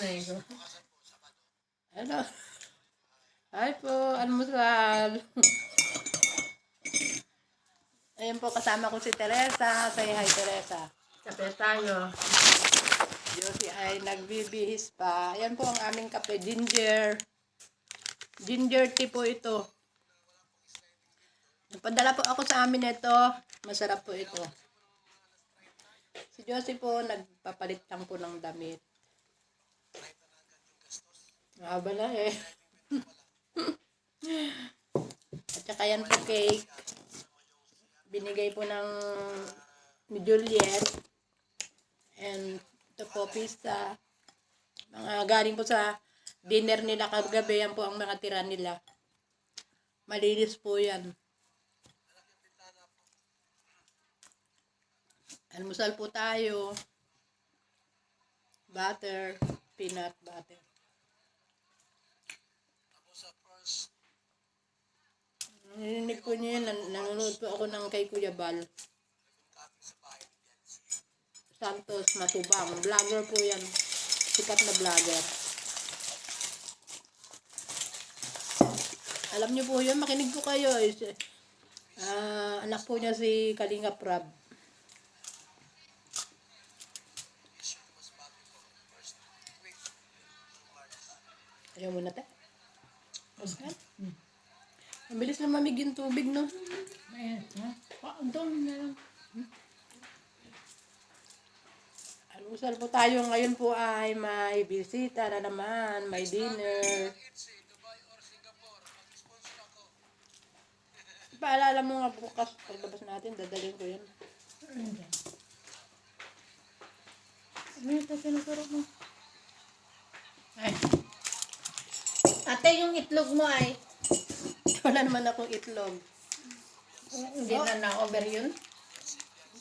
nanay ko. Ano? Hi po, almusal. Ayun po, kasama ko si Teresa. Say hi, Teresa. Kape tayo. Josie ay nagbibihis pa. Ayan po ang aming kape, ginger. Ginger tea po ito. Nagpadala po ako sa amin ito. Masarap po ito. Si Josie po, nagpapalit lang po ng damit. Nakabala eh. At saka yan po cake. Binigay po ni Juliet. And ito po pizza. Mga galing po sa dinner nila kagabi. Yan po ang mga tira nila. Malinis po yan. Almusal po tayo. Butter. Peanut butter. Narinig po niyo yun. Nanonood po ako ng kay Kuya Bal. Santos Matubang. Vlogger po yan. Sikat na vlogger. Alam niyo po yun. Makinig po kayo. Anak po niya si Kalinga Prab. Ayaw mo na tayo. Oscar? Ang bilis na mamig yung tubig, no? Ayan, ha? Doon na lang. Almusal po tayo. Ngayon po ay may bisita na naman. May dinner. Paalala mo nga bukas. Paglabas natin, dadalhin ko yan. Ano ito sinusuro mo? Ay. Ate, yung itlog mo ay Wala naman akong itlog. hindi na na-over yun?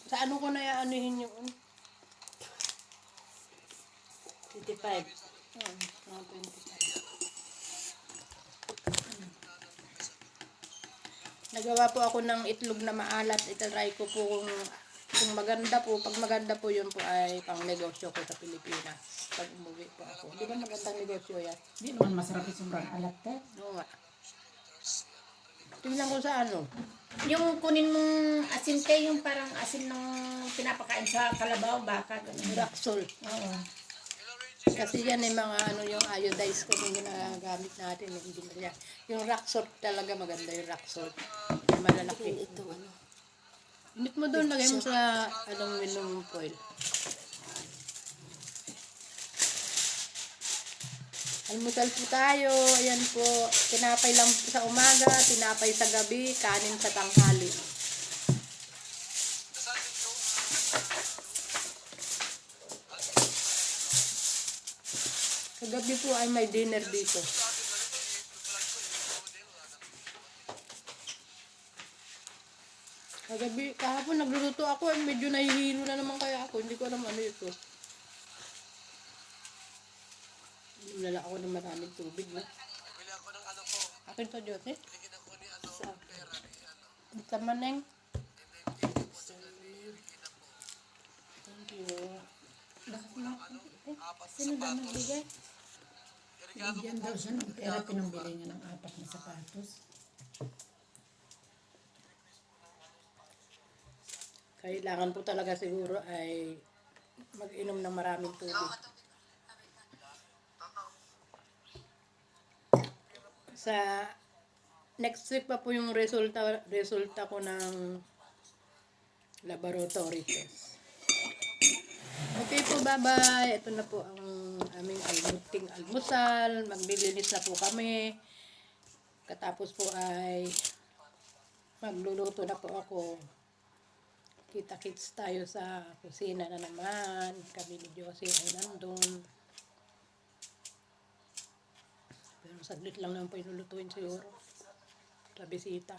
Sa ano ko na anuhin yung 55. Mga 25. Nagawa po ako ng itlog na maalat. Itatry ko po kung maganda po. Pag maganda po yun po ay pang negosyo ko sa Pilipinas. Pag umuwi po ako. Di ba magandang negosyo yan? Hindi naman masarap yung sobrang alat eh. Oo nga. Tingnan ko sa ano. Yung kunin mong asin kayo, yung parang asin ng pinapakain sa kalabaw, baka. Ganun. Raxol. Oo. Kasi yan ay mga ano yung iodized ko yung ginagamit natin. Hindi na yan. Yung Raxol talaga maganda yung Raxol. Malalaki. Itong ano. Init mo doon, lagay mo sa aluminum foil. Almusal po tayo. Ayan po. Tinapay lang sa umaga, tinapay sa gabi, kanin sa tanghali. Kagabi po ay may dinner dito. Kagabi, kahapon nagluluto ako, medyo nahihilo na naman kaya ako. Hindi ko alam ano ito. Nilala ako ng maraming tubig, no? Akin to, Jote? Sa maneng. Thank you. Sino ba nagbigay? Bigyan daw siya ng pera, pinambili niya ng 4 na sapatos. Kailangan po talaga siguro ay mag-inom ng maraming tubig. Sa next week pa po yung resulta ko ng laboratory test. Okay po, bye-bye. Ito na po ang aming almuting almusal. Maglilinis na po kami. Katapos po ay magluluto na po ako. Kita-kits tayo sa kusina na naman. Kami ni Josie ay nandun. Pero saglit lang naman po inulutuin siguro. Sa bisita.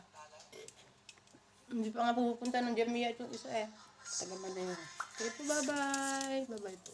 Hindi pa nga pupunta ng Jamia itong isa eh. Taga Manila. Okay po, bye-bye. Bye-bye po.